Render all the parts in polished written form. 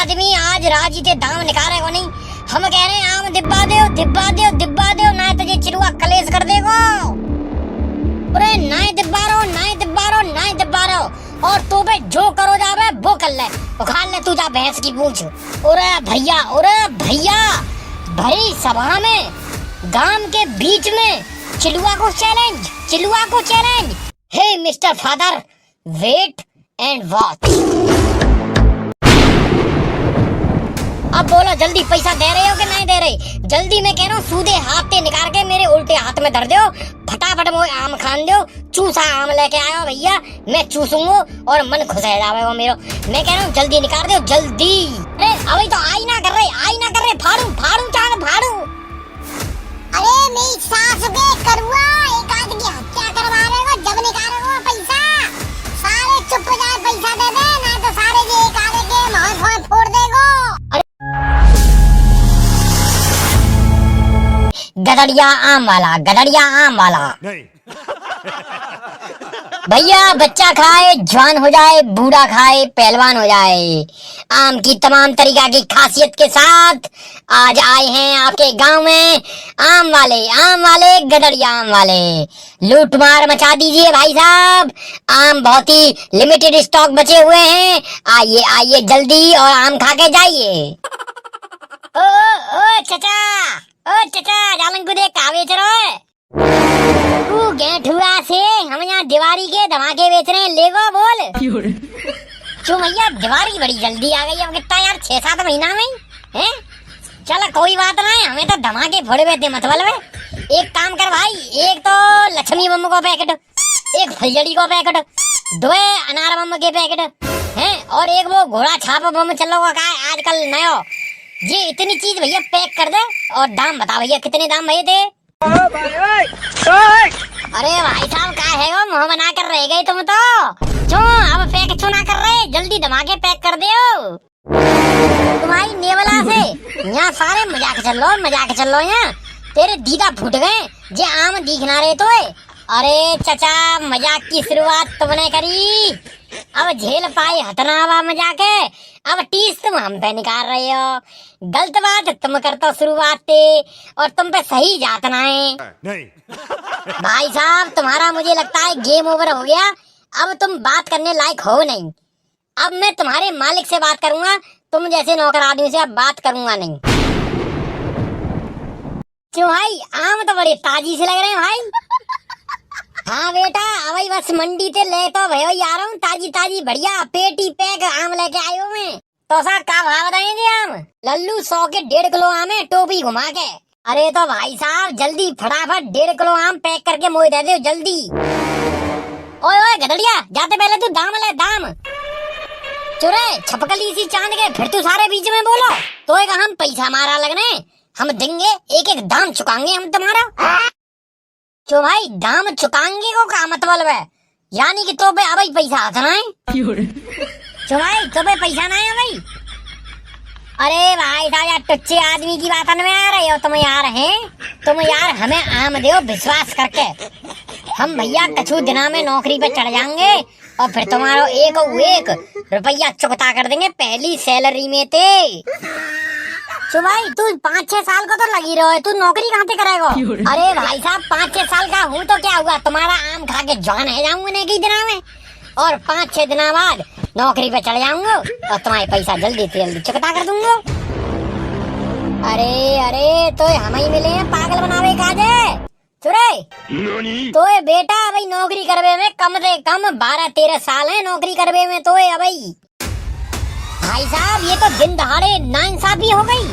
आदमी आज राजी ते दाम निकाले को नहीं। हम कह रहे हैं आम दिब्बा दो ना तुझे चिरुआ कलेश कर देगो। अरे नाय दिब्बा रो और तू पे जो करो जावे वो कर ले, उखाड़ ले तू जा भैंस की पूंछ। अरे भैया भरी सभा में गांव के बीच में चिलुआ को challenge. Hey mister father, wait and watch. अब बोलो जल्दी, पैसा दे रहे हो कि नहीं दे रहे? जल्दी मैं कह रहा हूँ, सूदे हाथ ते निकाल के मेरे उल्टे हाथ में धर दो, फटाफट वो आम खान दो। चूसा आम लेके आयो भैया, मैं चूसूंगो और मन खुश है जावेगा मेरो। मैं कह रहा हूँ जल्दी निकाल दो जल्दी। अरे अभी तो आई ना कर रहे, फाड़ू चाहे फाड़ू। अरे मेरी सास के करुआ एक आदमी की हत्या करवा रहे हो, जब निकालोगे पैसा सारे चुप जाए, पैसा दे दे ना तो सारे जे एक आदमी के मांस फोड़ देगो। गदड़िया आम वाला नहीं। भैया बच्चा खाए जवान हो जाए, बूढ़ा खाए पहलवान हो जाए, आम की तमाम तरीका की खासियत के साथ आज आए हैं आपके गांव में आम वाले गदड़िया आम वाले। लूट मार मचा दीजिए भाई साहब, आम बहुत ही लिमिटेड स्टॉक बचे हुए हैं। आइए जल्दी और आम खा के जाइए। ओ चचा जालन को देख का बेच रहा है तू? गेठुआ से हम यहाँ दिवाली के धमाके बेच रहे हैं, लेगो बोल। क्यों भैया दिवाली बड़ी जल्दी आ गई है, कितना यार 6-7 महीना में हैं? चलो कोई बात नहीं, हमें तो धमाके फोड़े हुए थे मतलब है। एक काम कर भाई, एक तो लक्ष्मी बम को पैकेट, एक फुलझड़ी को पैकेट, 2 अनार बम के पैकेट हैं, और एक वो घोड़ा छाप बम चल रहा है आजकल नया। ये इतनी चीज भैया पैक कर दे और दाम बता भैया कितने दाम भैया थे? अरे भाई साहब का है वो मुँह बना कर रह गए तुम तो। क्यों अब पैक क्यों ना कर रहे? जल्दी धमाके पैक कर दो तुम्हारी नेवला से। यहाँ सारे मजाक चल लो यहाँ, तेरे दीदा फूट गए जे आम दिखना रहे तो। अरे चचा मजाक की शुरुआत तुमने करी, अब झेल पाए हतनावा मजाक है, अब टीस तुम हम पे निकाल रहे हो। गलत बात तुम करते हो शुरुआत से और तुम पे सही जातना है। नहीं। भाई साहब तुम्हारा मुझे लगता है गेम ओवर हो गया, अब तुम बात करने लायक हो नहीं। अब मैं तुम्हारे मालिक से बात करूंगा, तुम जैसे नौकर आदमी से अब बात करूंगा नहीं। क्यों भाई आम तो बड़े ताजी से लग रहे हैं भाई। हाँ बेटा अभी बस मंडी से ले तो भैया आ रहा हूँ, ताजी बढ़िया पेटी पैक आम लेके आयो मैं। तो सा का भाव बताएंगे आम? लल्लू 100 के 1.5 किलो आम है टोपी घुमा के। अरे तो भाई साहब जल्दी फटाफट 1.5 किलो आम पैक करके मोई दे दो जल्दी। ओए गधड़िया जाते पहले तू दाम ले दाम। चुरे छपकली सी चांद के फिर तू सारे बीच में बोलो तो एक हम पैसा मारा लगने, हम देंगे एक दाम चुकाएंगे हम तुम्हारा। क्यों भाई दाम चुकाएंगे को का मतलब है? यानी कि तो पे अभी पैसा आना है? क्यों भाई तो पे पैसा ना है भाई? अरे भाई साहब यार टुच्चे आदमी की बात में आ रहे हो तुम यार हैं? तुम यार हमें आम दो विश्वास करके, हम भैया कछु दिना में नौकरी पे चढ़ जाएंगे और फिर तुम्हारा एक रुपया चुकता कर देंगे पहली सैलरी में थे। तो भाई तू 5-6 साल को तो लगी रहो है, तू नौकरी कहाँ से करेगा? अरे भाई साहब 5-6 साल का हूँ तो क्या हुआ, तुम्हारा आम खा के जवान है जाऊंगा नहीं कई दिनों में, और 5-6 दिनों बाद नौकरी पे चढ़ जाऊंगा और तुम्हारे पैसा जल्दी से जल्दी चुकता कर दूंगा। अरे तो हम ही मिले हैं पागल बनावे काजे चुरे। तो ये बेटा भाई नौकरी करवे में कम से कम 12-13 साल है नौकरी करवे में तो अभी। भाई साहब ये तो दिन दहाड़े नाइंसाफी हो गई।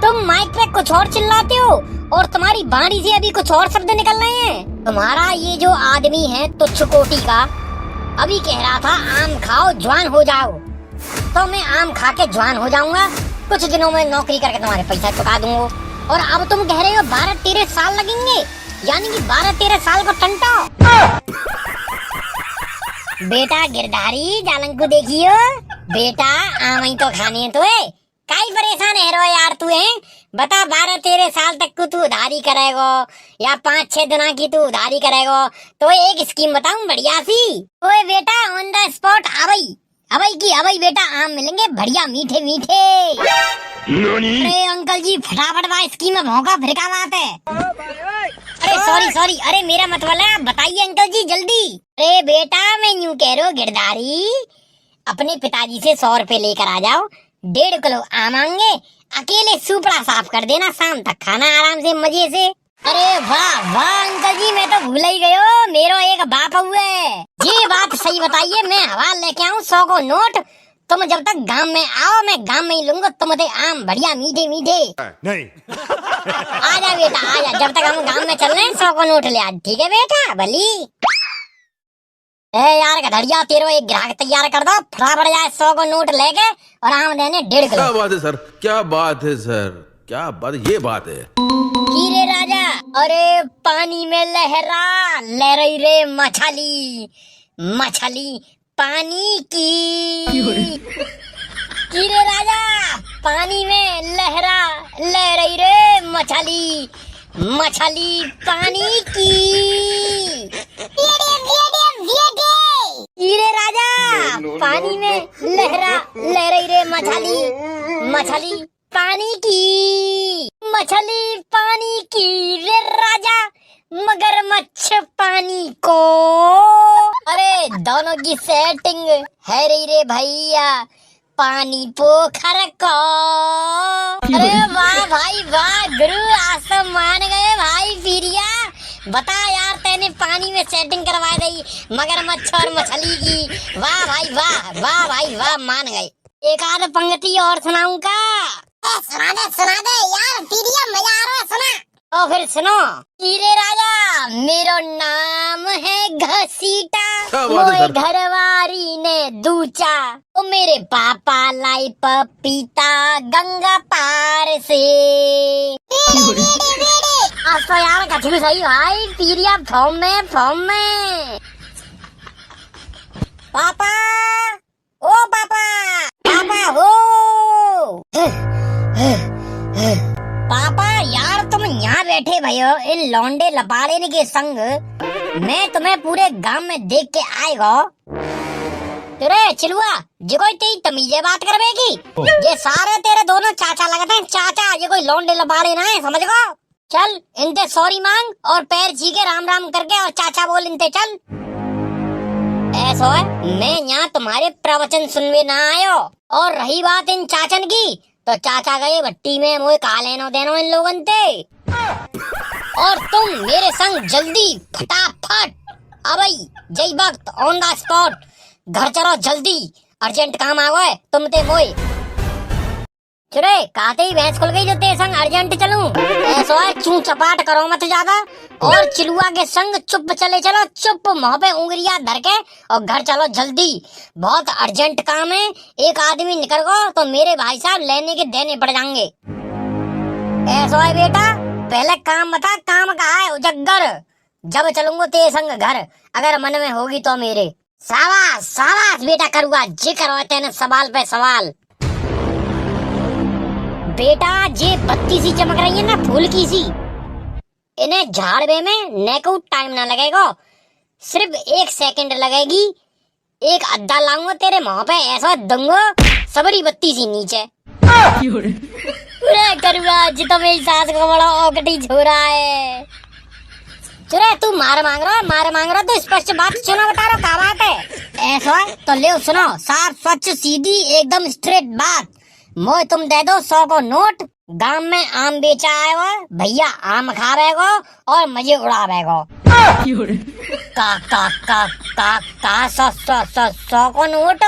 तुम माइक पे कुछ और चिल्लाते हो और तुम्हारी बाणी से अभी कुछ और शब्द निकल रहे हैं। तुम्हारा ये जो आदमी है तुच्छ कोटि का अभी कह रहा था आम खाओ जवान हो जाओ, तो मैं आम खा के जवान हो जाऊंगा, कुछ दिनों में नौकरी करके तुम्हारे पैसा चुका दूंगा। और अब तुम कह रहे हो 12-13 साल लगेंगे, यानी कि 12-13 साल को टंटा। बेटा गिरधारी जालन को देखियो बेटा आम ही तो खाने तो है, काई परेशान है रो यार तू है? बता 12-13 साल तक को तू उधारी करेगो या 5-6 दिना की तू उधारी करेगो? तो एक स्कीम बताऊं बढ़िया सी। ओए बेटा ऑन द स्पॉट आ भाई अबई बेटा आम मिलेंगे बढ़िया मीठे मीठे। अरे अंकल जी फटाफट बा स्कीम में भौंका फिर क्या बात है। अरे सॉरी अरे मेरा मत वाला बताइए अंकल जी जल्दी। अरे बेटा मैं यूं कह रहा हूँ गिरधारी अपने पिताजी से 100 रुपए लेकर आ जाओ, 1.5 किलो आम आएंगे, अकेले सुपड़ा साफ कर देना, शाम तक खाना आराम से मजे से। अरे वाह अंकल जी मैं तो भूल ही गयो मेरो एक बाप हुए। ये बात सही बताइए मैं हवाल लेके आऊँ 100 को नोट, तुम जब तक गांव में आओ मैं गांव में ही लूंगा तुमसे आम बढ़िया मीठे मीठे। नहीं आजा बेटा आजा, जब तक हम गांव में चल रहे हैं 100 को नोट ले आज, ठीक है बेटा भली। ए यार गधड़िया तेरो एक ग्राहक तैयार कर दो, फटाफट जाए 100 को नोट लेके और आम देने 1.5 किलो। क्या बात है सर, क्या बात है सर, क्या बात, ये बात है। हीरे राजा अरे पानी में लहरई रे मछली पानी की। हीरे राजा पानी में लहरई रे मछली पानी की। हीरे राजा पानी में लहरई रे मछली पानी की। मछली पानी की रे राजा मगरमच्छ पानी को। अरे दोनों की सेटिंग है रे भैया पानी पोखर को। अरे वाह भाई वाह गुरु आसम मान गए भाई पीरिया, बता यार तेने पानी में सेटिंग करवा दी मगरमच्छ और मछली की। वाह भाई वाह मान गए। एक आध पंक्ति और सुनाऊं का? सुना दे यार पीरिया मजा आ रहा है सुना। तो फिर सुनो। हीरे राजा मेरो नाम है घसीटा, मोए घरवारी ने दूचा, ओ मेरे पापा लाई पपीता गंगा पार से। आज तो यार कछु सही भाई पीरिया फॉर्म में। पापा ओ पापा हो पापा यार तुम यहाँ बैठे भयो इन लौंडे लपाड़े के संग, मैं तुम्हें पूरे गांव में देख के आएगा। तेरे चिलुआ ये कोई तेरी तमीजे बात करवेगी, ये सारे तेरे दोनों चाचा लगते हैं चाचा, ये कोई लौंडे लपाड़े ना है समझ गो। चल इनते सॉरी मांग और पैर ची के राम राम करके और चाचा बोल इनते चल। ऐसा है मैं यहाँ तुम्हारे प्रवचन सुनवे ना आयो। और रही बात इन चाचन की तो चाचा गए भट्टी में मोए का लेनो देनो इन लोगन ते। और तुम मेरे संग जल्दी फटाफट अबई जय वक्त ऑन द स्पॉट घर चलो जल्दी, अर्जेंट काम आ गए तुम ते मोए। चुरे काते ही भैंस खुल गई जो ते संग अर्जेंट चलूं। ऐसा है चू चपाट करो मत ज्यादा, और चिलुआ के संग चुप चले चलो, चुप मुंह पे उंगलियां धर के और घर चलो जल्दी, बहुत अर्जेंट काम है। एक आदमी निकल गो तो मेरे भाई साहब लेने के देने पड़ जाएंगे। ऐसा है बेटा पहले काम बता, काम कहाँ है उजग्गर, जब चलूंगा तेरे संग घर अगर मन में होगी तो मेरे। शाबाश बेटा करूँगा जी, करो तेने सवाल पे सवाल। बेटा ये बत्ती सी चमक रही है ना फूल की सी, इन्हें झाड़वे में नेको टाइम ना लगेगा, सिर्फ 1 सेकंड लगेगी। एक अद्दा लाऊंगा तेरे मुंह पे ऐसा दूंगा सबरी बत्ती सी नीचे। करूँगा जी तो मेरी सास को बड़ा औकटी छोरा है। चुरे तू मार मांग रहा तो स्पष्ट बात सुनो, बता रहा क्या बात है। ऐसा तो ले सुनो, साफ स्वच्छ सीधी एकदम स्ट्रेट बात। मोए तुम दे दो 100 को नोट, गांव में आम बेचा आएगा भैया, आम खावेगो और मजे उड़ावेगो। का 100 को नोट।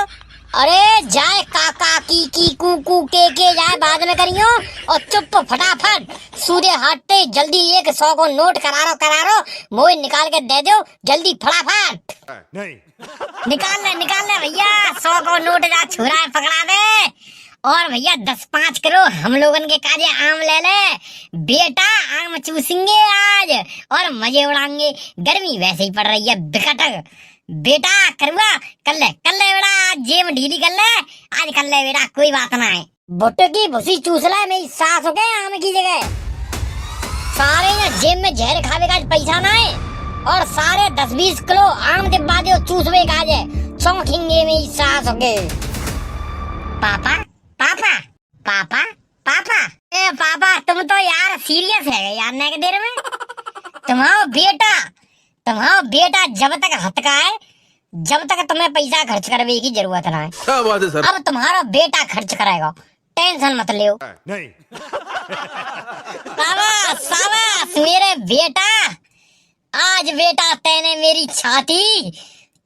अरे जाए काका की कू के जाए बाद में करियो, और चुप फटाफट सूर्य हटते जल्दी 100 को नोट करारो मोए निकाल के दे दो जल्दी फटाफट। नहीं निकाल ले भैया 100 को नोट जा छुरा पकड़ा दे। और भैया 10-5 किलो हम लोगन के काजे आम ले ले बेटा, आम चूसेंगे आज और मजे उड़ाएंगे। गर्मी वैसे ही पड़ रही है बिकट बेटा, करुआ कर ले बेटा, आज जेब ढीली कर ले, आज कर ले बेटा, कोई बात ना है। बुट्टे की भूसी चूस ले मेरी सास हो गए आम की जगह। सारे यहाँ जेब में जहर खावे का पैसा ना है, और सारे 10-20 किलो आम दिब्बा दे चूसवे का है, चौंकेंगे मेरी सास के। पापा पापा पापा पापा ए पापा, तुम तो यार सीरियस है यार ने के देर में। तुम्हारा बेटा जब तक हथ का है, जब तक तुम्हें पैसा खर्च करने की जरूरत ना है। क्या बात है सर। अब तुम्हारा बेटा खर्च कराएगा, टेंशन मत लियो। नहीं। शाबाश मेरे बेटा। आज बेटा तेने मेरी छाती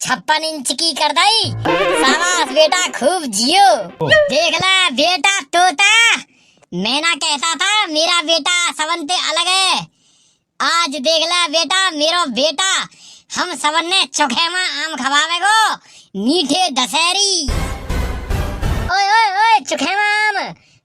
56 इंच की कर दी। शाबाश बेटा, खूब जियो। देख ले बेटा तोता, मैंने कहता था मेरा बेटा सबन से अलग है। आज देख ले बेटा, मेरो बेटा हम सबन ने चोखे में आम खवावे गो, मीठे दशहरी। ओए ओए ओए, चोखे में आम,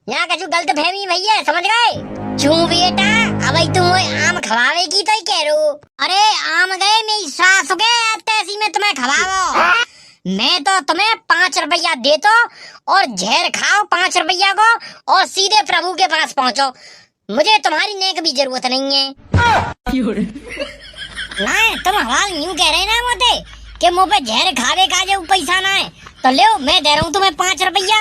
यहाँ कछु गलत फहमी भैया, समझ गए? क्यों बेटा, अब तुम आम खवावे की तो ही कह रो। अरे आम गए मेरी सास गए तैसी में तुम्हें खवाओ। मैं तो तुम्हें 5 रुपया देतो और जहर खाओ 5 रुपया को और सीधे प्रभु के पास पहुँचो। मुझे तुम्हारी नेक भी जरूरत नहीं है। ना तुम हवाल यूं कह रहे ना मोते कि मुँह पे जहर खावे का जो पैसा ना है, तो ले मैं दे रहा हूँ तुम्हें 5 रुपया,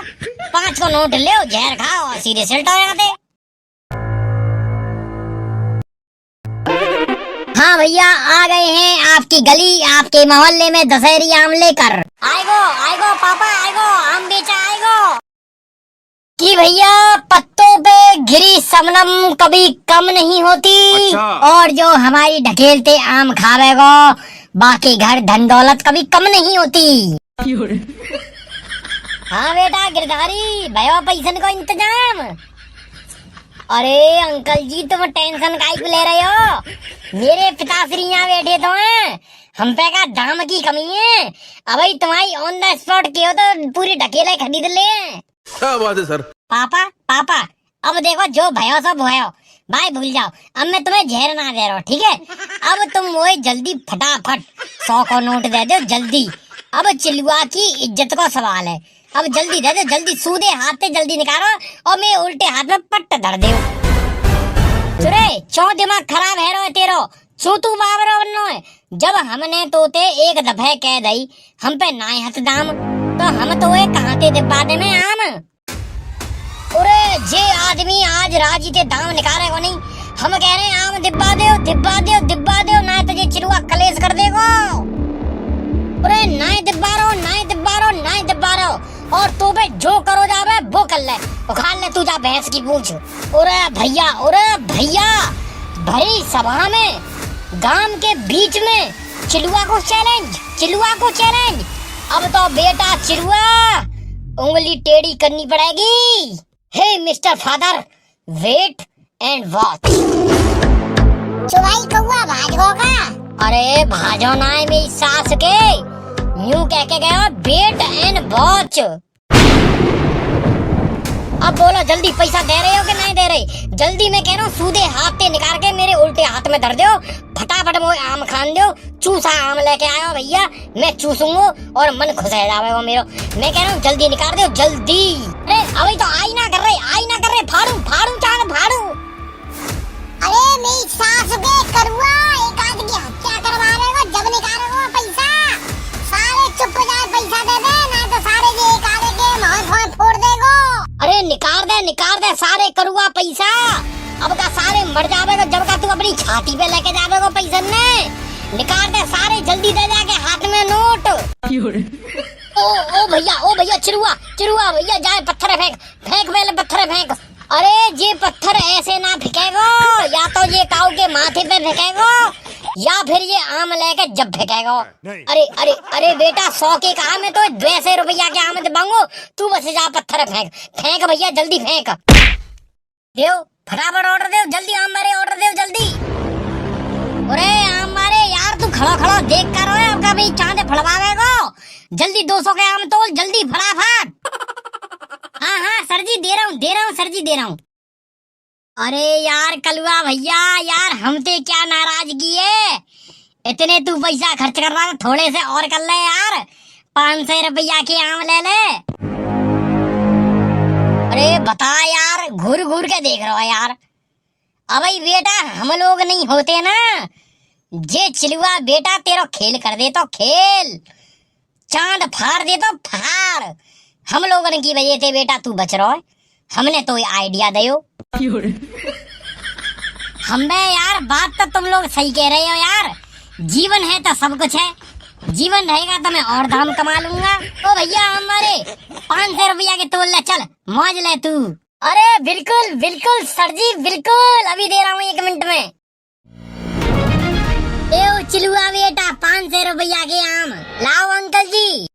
5 को नोट ले, जहर खाओ और सीधे सेल्ट हो जाते। हाँ भैया, आ गए हैं आपकी गली, आपके मोहल्ले में दशहरी आम लेकर। आएगो पापा आएगो, आम बेचा आएगो। कि भैया पत्तों पे गिरी शबनम कभी कम नहीं होती। अच्छा। और जो हमारी ढकेलते आम खावेगो, बाकी घर धन दौलत कभी कम नहीं होती। हाँ बेटा गिरधारी, भयो पैसन को इंतजाम। अरे अंकल जी, तुम टेंशन काहे को ले रहे हो? मेरे पिताश्री यहाँ बैठे तो हैं, हम पे का दाम की कमी है। अब तुम्हारी ऑन द स्पॉट की हो तो पूरी ढकेले खरीद ले। क्या बात है सर। पापा अब देखो, जो भयो सब भयो भाई, भूल जाओ। अब मैं तुम्हें जहर ना दे रहा हूँ, ठीक है? अब तुम वो जल्दी फटाफट 100 को नोट दे दो जल्दी। अब चिलुआ की इज्जत का सवाल है, अब जल्दी दे दो, जल्दी सूदे हाथ से जल्दी निकालो और मैं उल्टे हाथ में पट्ट धर दे। चुरे चौ दिमाग खराब है रो तेरो, चूतू बाबरो बनो है। जब हमने तोते एक दफे कह दई हम पे नाय हथ दाम, तो हम तो ये कहाँ ते दिब्बा दे में आम। अरे जे आदमी आज राजी ते दाम निकालेगो नहीं, हम कह रहे हैं आम दिब्बा दे, ना तो ये चिलुआ कलेश कर देगो। अरे नाय दिब्बा रो, और तू पे जो करो जावे वो कर ले, उखाड़ ले तू जा भैंस की पूंछ। अरे भैया भरी सभा में, गांव के बीच में चिलुआ को चैलेंज। अब तो बेटा चिलुआ उंगली टेढ़ी करनी पड़ेगी। Hey mister father, wait and watch. चुवाई कौआ भाजो का? अरे भाजो ना है मेरी सास के, यूं कह के गया वेट एंड वॉच। अब बोलो जल्दी, पैसा दे रहे हो कि नहीं दे रहे? जल्दी मैं कह रहा हूँ, सूदे हाथ से निकाल के मेरे उल्टे हाथ में धर दो, फटाफट वो आम खान दो। चूसा आम लेके आयो भैया, मैं चूसूंगा और मन खुश है जावेगा मेरो। मैं कह रहा हूँ जल्दी निकाल दो जल्दी। अरे अभी तो आई ना कर रहे, फाड़ू चांद फाड़ू। अरे मेरी सास के करुआ, एक आदमी की हत्या करवा रहे हो, जब निकालेगो पैसा सारे चुपचाप पैसा दे दे, ना तो सारे जे एक आदमी के मांस फोड़ देगो। अरे निकाल दे सारे करुआ पैसा। अब का सारे मर जावेगा, जब का तू अपनी छाती पे लेके जावेगा पैसा ने। निकाल दे सारे, जल्दी दे जाके हाथ में नोट। ओ भैया चिरुआ भैया, जाए पत्थर फेंक पहले पत्थर फेंक। अरे ये पत्थर ऐसे ना फेंकेगो, या तो ये काऊ के माथे पे फेंकेगो, या फिर ये आम लेके जब फेंकेगो। अरे बेटा, 100 के काम है तो 200 रुपया के आम दबाऊंगो, तू बस जा पत्थर फेंक भैया, जल्दी फेंक। देव फटाफट ऑर्डर दे जल्दी, आम मारे ऑर्डर दे जल्दी। अरे आम मारे यार, तू खड़ा देख कर रहा है, आपका भाई चांदे फड़वावेगो। जल्दी 200 के आम तोल जल्दी फटाफट। हाँ सर जी दे रहा हूँ। अरे यार कलुआ भैया, यार हमसे क्या नाराजगी है? इतने तू पैसा खर्च कर रहा है, थोड़े से और कर ले यार, 500 रुपया के आम ले ले। अरे बता यार, घूर के देख रहा है यार। अब बेटा हम लोग नहीं होते ना, जे चिलुआ बेटा तेरा खेल कर दे तो खेल। चांद फाड़ दे तो फाड़। हम लोगन की वजह से बेटा तू बच रहा है, हमने तो ये आइडिया दियो। हम बे यार बात तो तुम लोग सही कह रहे हो यार, जीवन है तो सब कुछ है, जीवन रहेगा तो मैं और दाम कमा लूंगा। तो भैया हमारे 500 रुपया के तोल ले, चल मौज ले तू। अरे बिल्कुल बिल्कुल सर जी बिल्कुल, अभी दे रहा हूँ 1 मिनट में। ए चिलुआ बेटा 500 रुपया के आम लाओ अंकल जी।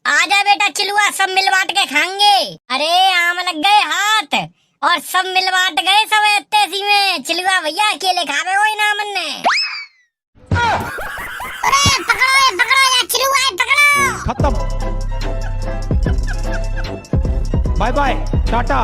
आजा बेटा चिलुआ, सब मिल बांट के खाएंगे। अरे आम लग गए हाथ और सब मिल बांट गए सब तेजी में। चिलुआ भैया अकेले खावे हो ना मन ने। अरे पकड़ो यार, चिलुआ पकड़ो। खत्म, बाय बाय, टाटा।